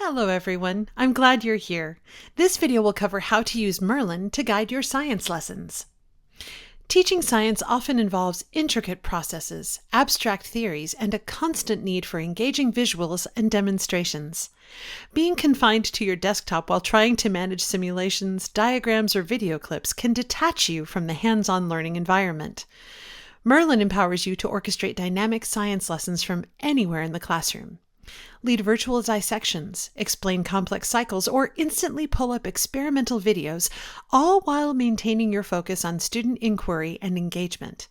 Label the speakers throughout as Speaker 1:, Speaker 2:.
Speaker 1: Hello everyone, I'm glad you're here. This video will cover how to use Merlyn to guide your science lessons. Teaching science often involves intricate processes, abstract theories, and a constant need for engaging visuals and demonstrations. Being confined to your desktop while trying to manage simulations, diagrams, or video clips can detach you from the hands-on learning environment. Merlyn empowers you to orchestrate dynamic science lessons from anywhere in the classroom. Lead virtual dissections, explain complex cycles, or instantly pull up experimental videos, all while maintaining your focus on student inquiry and engagement.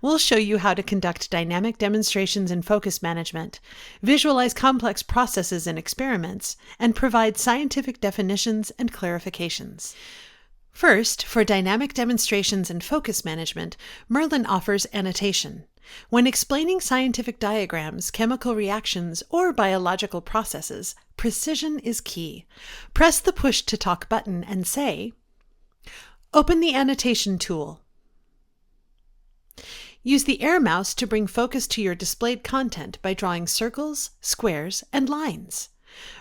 Speaker 1: We'll show you how to conduct dynamic demonstrations in focus management, visualize complex processes and experiments, and provide scientific definitions and clarifications. First, for dynamic demonstrations and focus management, Merlyn offers annotation. When explaining scientific diagrams, chemical reactions, or biological processes, precision is key. Press the Push to Talk button and say, "Open the annotation tool." Use the air mouse to bring focus to your displayed content by drawing circles, squares, and lines.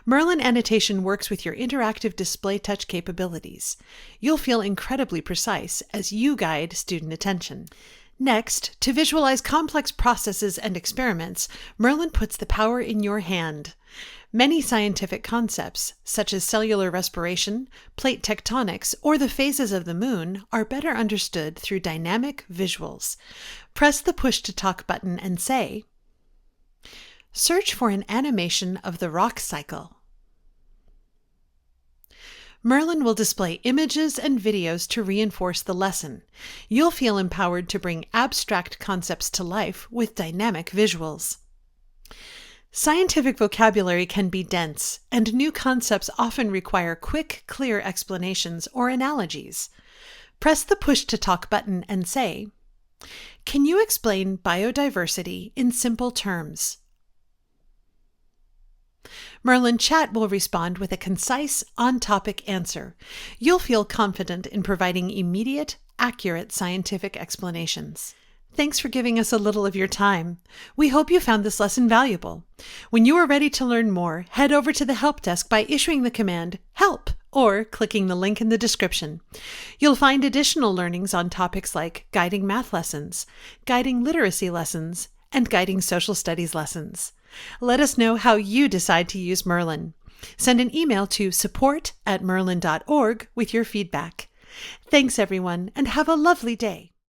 Speaker 1: Merlyn annotation works with your interactive display touch capabilities. You'll feel incredibly precise as you guide student attention. Next, to visualize complex processes and experiments, Merlyn puts the power in your hand. Many scientific concepts, such as cellular respiration, plate tectonics, or the phases of the moon, are better understood through dynamic visuals. Press the Push to Talk button and say, "Search for an animation of the rock cycle." Merlyn will display images and videos to reinforce the lesson. You'll feel empowered to bring abstract concepts to life with dynamic visuals. Scientific vocabulary can be dense, and new concepts often require quick, clear explanations or analogies. Press the Push to Talk button and say, "Can you explain biodiversity in simple terms?" Merlyn Chat will respond with a concise, on-topic answer. You'll feel confident in providing immediate, accurate scientific explanations. Thanks for giving us a little of your time. We hope you found this lesson valuable. When you are ready to learn more, head over to the help desk by issuing the command HELP or clicking the link in the description. You'll find additional learnings on topics like guiding math lessons, guiding literacy lessons, and guiding social studies lessons. Let us know how you decide to use Merlyn. Send an email to support@merlyn.org with your feedback. Thanks everyone, and have a lovely day.